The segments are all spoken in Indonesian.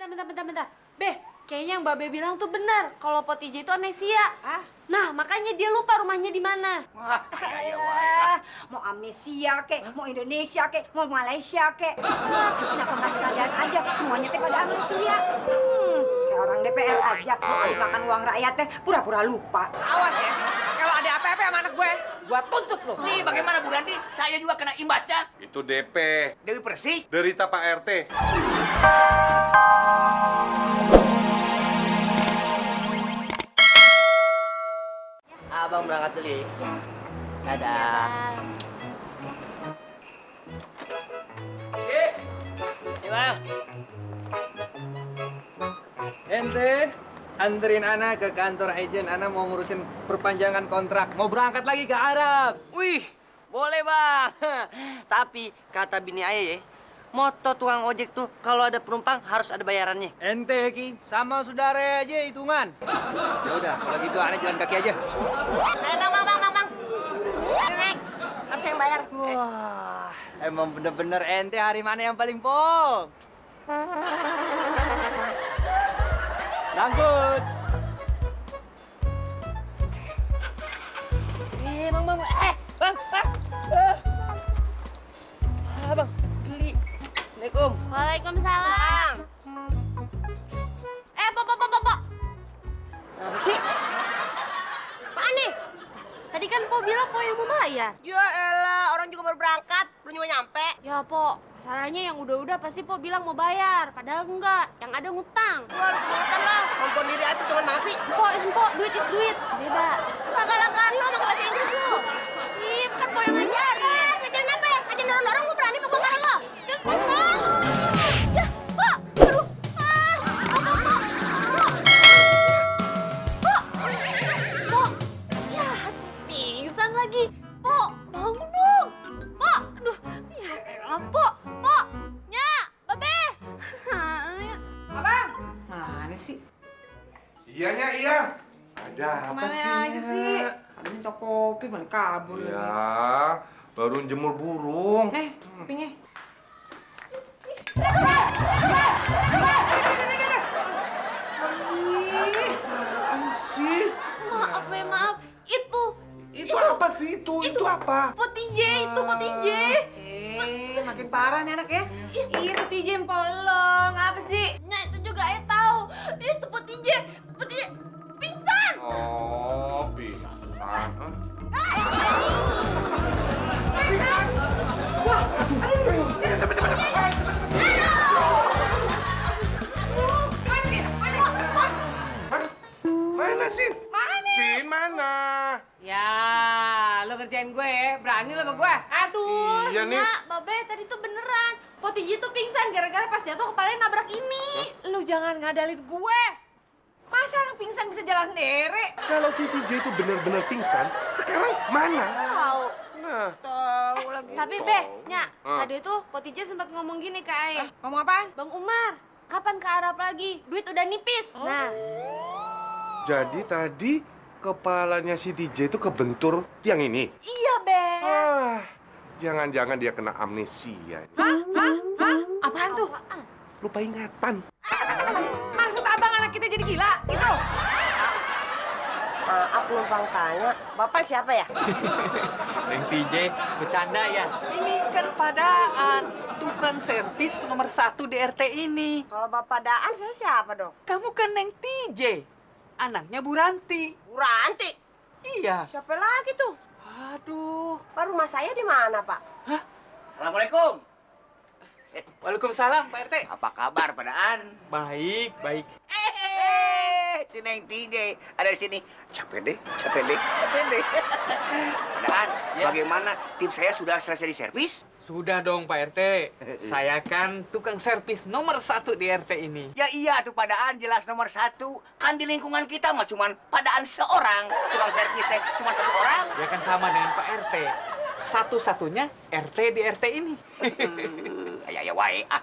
Bentar. Beh, kayaknya yang Mbak Be bilang tuh benar. Kalau Potija itu amnesia. Hah? Nah, makanya dia lupa rumahnya di mana. Mau amnesia kek, mau Indonesia kek, mau Malaysia kek. Kenapa nggak sekalian aja semuanya teh pada amnesia? Kayak orang DPR aja, mau misalkan uang rakyat teh pura-pura lupa. Awas ya, kalau ada apa-apa sama anak gue tuntut lo. Nih bagaimana Bu Ranti? Saya juga kena imbasnya. Itu DP. Dewi Persik. Derita Pak RT. Abang berangkat dulu ya. Dadah. Gimana? Ente anterin Ana ke kantor agent. Ana mau ngurusin perpanjangan kontrak. Mau berangkat lagi ke Arab. Wih, boleh bang. Tapi kata bini ayah ya, moto tukang ojek tuh kalau ada penumpang harus ada bayarannya. Ente Ki, sama saudara aja hitungan. Ya udah, kalau gitu Ana jalan kaki aja. Bang. Naik. Harus yang bayar. Wah, emang bener-bener ente hari mana yang paling pol. Langkut. Bang. Bang. Bang, beli. Assalamualaikum. Waalaikumsalam. Pok. Apa sih? Apaan nih? Tadi kan Po bilang Po yang mau bayar. Ya elah, orang juga baru berangkat, belum juga nyampe. Ya Po, masalahnya yang udah-udah pasti Po bilang mau bayar. Padahal enggak, yang ada ngutang. Wah, lu kebangetan lah. Kompon diri aja teman banget sih. Po, duit is duit. Beda. Laga-lagaan lo, makan bahasa Inggris lo. Ih, kan Po yang ngajarin. Ngajarin apa ya? Ngajarin dorong-dorong gue berani mukul bareng lo. Ya, Po. Ya, Po. Aduh. Po. Ya, pingsan lagi. Po, bangun dong. Po, aduh. Ya elah, Po. Nya, Babe. Abang, mana sih? Iyanya, iya. Ada apa Kemana sih? aja sih? Ada minta kopi, malah kabur lagi. Ya, baru jemur burung. Nih, kopinya. Apaan sih? Maaf. Itu apa sih itu? Itu apa? Potije, itu Potije. Makin parah nih anak ya. Itu TJ polong, apa sih? Nya, itu juga Ayah tahu. Itu Potije pingsan. Oh, bisa. Mana Sin? Sin mana? Ya, lo ngerjain gue ya. Berani lo sama gue. Aduh, Iya nih. Nya, Babe tadi tuh beneran. Potije tuh pingsan gara-gara pas jatuh kepalanya nabrak ini. Lu jangan ngadalin gue. Masa orang pingsan bisa jalan sendiri? Kalau si TJ itu benar-benar pingsan, sekarang mana? Tahu. Nah, Tahu lagi. Tapi Be, Nya, Ah. tadi tuh Potije sempat ngomong gini ke Ayah. Ngomong apaan? Bang Umar, kapan ke Arab lagi? Duit udah nipis. Nah, jadi tadi kepalanya si TJ itu kebentur tiang ini. iya Be. Ah, jangan-jangan dia kena amnesia. Hah? Apaan tuh? Lupa ingatan. Maksud abang anak kita jadi gila? Gitu? Maaf numpang tanya, Bapak siapa ya? Neng TJ, bercanda ya. Ini kan padaan tukang servis nomor 1 di RT ini. Kalau Bapak Daan, saya siapa dong? Kamu kan Neng TJ, anaknya Bu Ranti. Bu Ranti. Iya. Siapa lagi tuh? Aduh. Pak, rumah saya di mana, Pak? Assalamualaikum. Waalaikumsalam Pak RT. Apa kabar padaan? Baik. Si Neng TJ ada di sini. Capek deh. Padaan, Ya. bagaimana tim saya sudah selesai di servis? Sudah dong Pak RT. Saya kan tukang servis nomor 1 di RT ini. Ya iya tuh padaan jelas nomor 1. Kan di lingkungan kita mah cuman padaan seorang. Tukang servis teh cuma 1 orang. Ya kan sama dengan Pak RT. Satu-satunya RT di RT ini. Ya wae ah.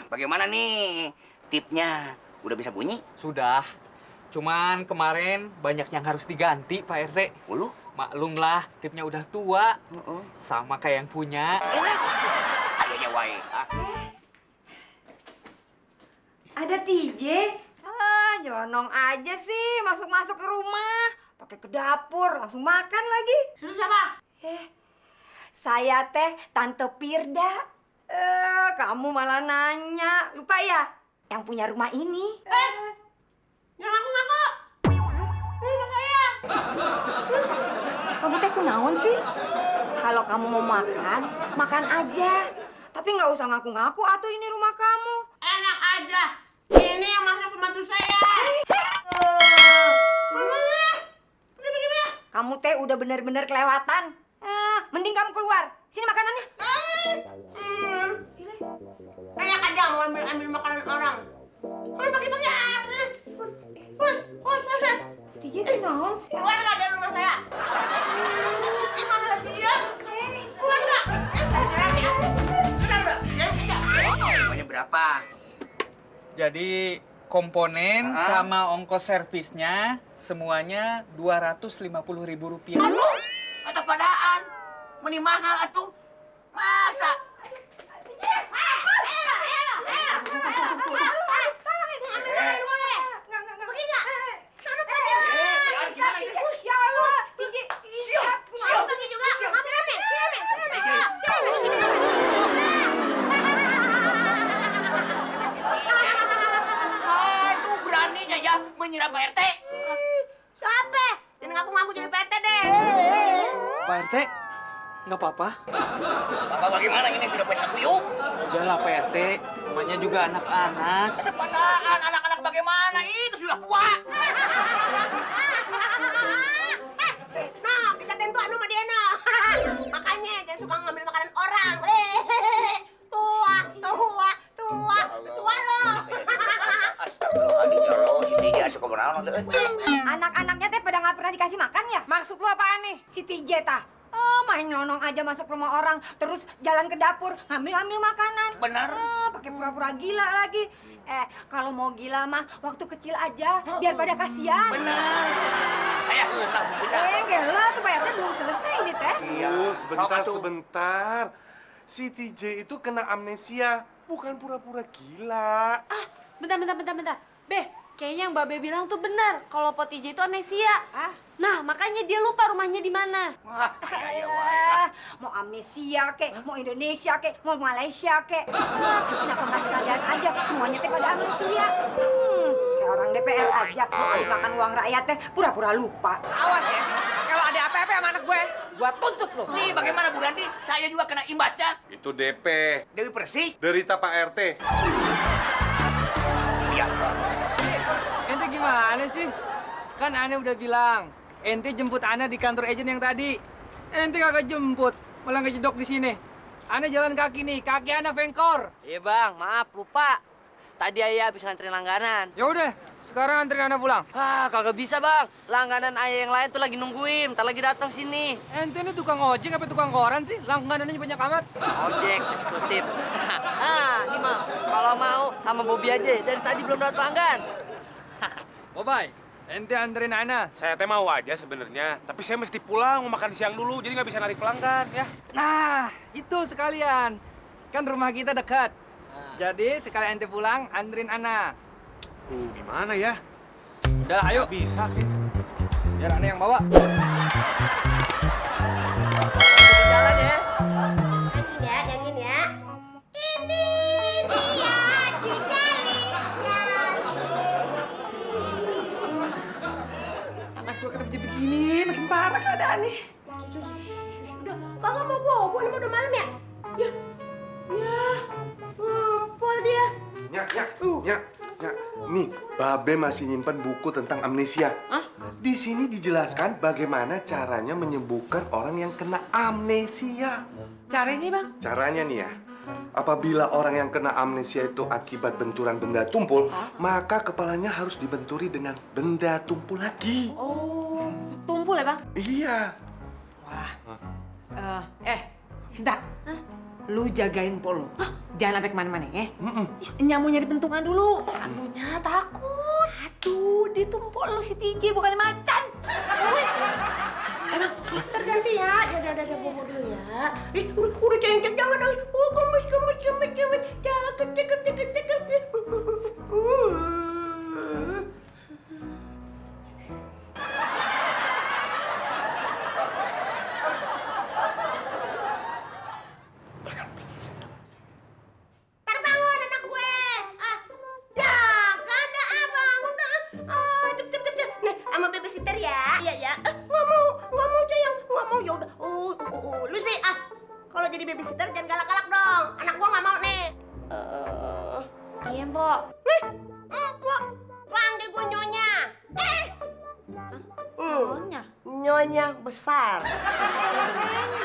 Bagaimana nih tipnya? Udah bisa bunyi? Sudah. Cuman kemarin banyak yang harus diganti Pak RT. Ulu? Maklumlah, tipnya udah tua. Sama kayak yang punya. Enak. Ayo ya wae ah. Ada TJ. Nyelonong aja sih, masuk-masuk ke rumah. Pakai ke dapur, langsung makan lagi. Lu siapa? Saya teh Tante Pirda. Kamu malah nanya. Lupa ya? Yang punya rumah ini. Yang ngaku-ngaku. Ini rumah saya. Kamu teh kunaon sih? Kalau kamu mau makan, makan aja. Tapi nggak usah ngaku-ngaku atau ini rumah kamu. Enak aja. Ini yang masuk pembantu saya. Kamu teh udah bener-bener kelewatan. Mending kamu keluar. Sini makanannya. Enak aja mau ambil makanan orang. Kalau pagi-pagi Us. TJ kenal sih. Keluar nggak dari rumah saya? Emang dia? Keluar nggak? Semuanya berapa? Jadi komponen sama ongkos servisnya semuanya Rp250.000. Aduh, kata padaan. Meni mahal atuh. Masa? Aduh, beraninya ya menyiram Pak RT. Siapa? Jangan ngaku-ngaku jadi PT deh. Pak RT, nggak apa-apa. Bapak bagaimana ini sudah bisa guyup? Sudahlah Pak RT, namanya juga anak-anak. Kata padaan, anak-anak bagaimana? Itu sudah tua. Nah, dikatain tuh anu sama dia no. Makanya jangan suka ngambil makanan orang. Tua lo. Astagfirullahaladzim, ya Allah, si TJ suka benaon. Anak-anaknya teh pada nggak pernah dikasih makan ya? Maksud lu apaan nih? Si TJ tah. Main nyelonong aja masuk rumah orang, terus jalan ke dapur, ngambil makanan. Benar. Pakai pura-pura gila lagi. Kalau mau gila mah waktu kecil aja, biar pada kasihan. Benar. Saya hentak kita. Gila tuh Pak RT belum selesai ini teh. Sebentar. Si TJ itu kena amnesia, bukan pura-pura gila. Bentar. Beh, kayaknya yang Mbak Be bilang tuh benar. Kalau Pot TJ itu amnesia. Nah, makanya dia lupa rumahnya di mana. Mau amnesia kek, mau Indonesia kek, mau Malaysia kek. Kenapa nggak sekalian aja? Semuanya teh pada amnesia. Kayak orang DPR aja, mau habis makan uang rakyat teh pura-pura lupa. Awas ya. Kalau ada apa-apa sama anak gua tuntut lo. Nih, bagaimana Bu Ranti? Saya juga kena imbasnya. Itu DP. Dewi Persik. Derita Pak RT. Iya. Ente gimana sih? Kan Ane udah bilang, ente jemput Ane di kantor agen yang tadi. Ente kagak jemput, malah ngejedok di sini. Ane jalan kaki nih, kaki Ane bengkor. Iya bang, maaf lupa. Tadi Ayah habis nganterin langganan. Ya udah, sekarang anterin Ane pulang. Kagak bisa bang. Langganan Ayah yang lain tuh lagi nungguin, ntar lagi datang sini. Ente ini tukang ojek apa tukang koran sih? Langganannya banyak amat. Ojek eksklusif. Ini mau. Kalau mau sama Bobby aja. Dari tadi belum dapat pelanggan. Bye. Ente anterin Ana. Saya teh mau aja sebenarnya, tapi saya mesti pulang mau makan siang dulu, jadi nggak bisa narik pelanggan ya. Nah, itu sekalian. Kan rumah kita dekat. Jadi sekalian ente pulang, anterin Ana. Gimana ya? Udah, ayo. Nggak bisa sih. Biar Ana yang bawa. Jalan ya. Janjiin ya. Ini dia si Jalisha. Anak gua kenapa jadi begini? Makin parah keadaannya. Udah, kagak mau bobo, ini udah malam ya? Ya, ngumpul dia. Nyak. Nih, Babe masih nyimpan buku tentang amnesia. Di sini dijelaskan bagaimana caranya menyembuhkan orang yang kena amnesia. Caranya bang? Caranya nih ya, apabila orang yang kena amnesia itu akibat benturan benda tumpul, maka kepalanya harus dibenturi dengan benda tumpul lagi. Oh, tumpul ya bang? Iya. Sinta, lu jagain Polo. Jangan sampai kemana-mana ya. Nyamu nyari pentungan dulu. Anunya takut. Aduh, ditumpul lu si TJ bukan macan. Emang, terganti ya. Ya udah bobo dulu ya. Udah cengket, jangan nangis. Gemes. Jaga. babysitter jangan galak-galak dong. Anak gua nggak mau nih. Iya, Mbok. Empok, panggil gua nyonya. Maunya. Nyonya besar. Kayaknya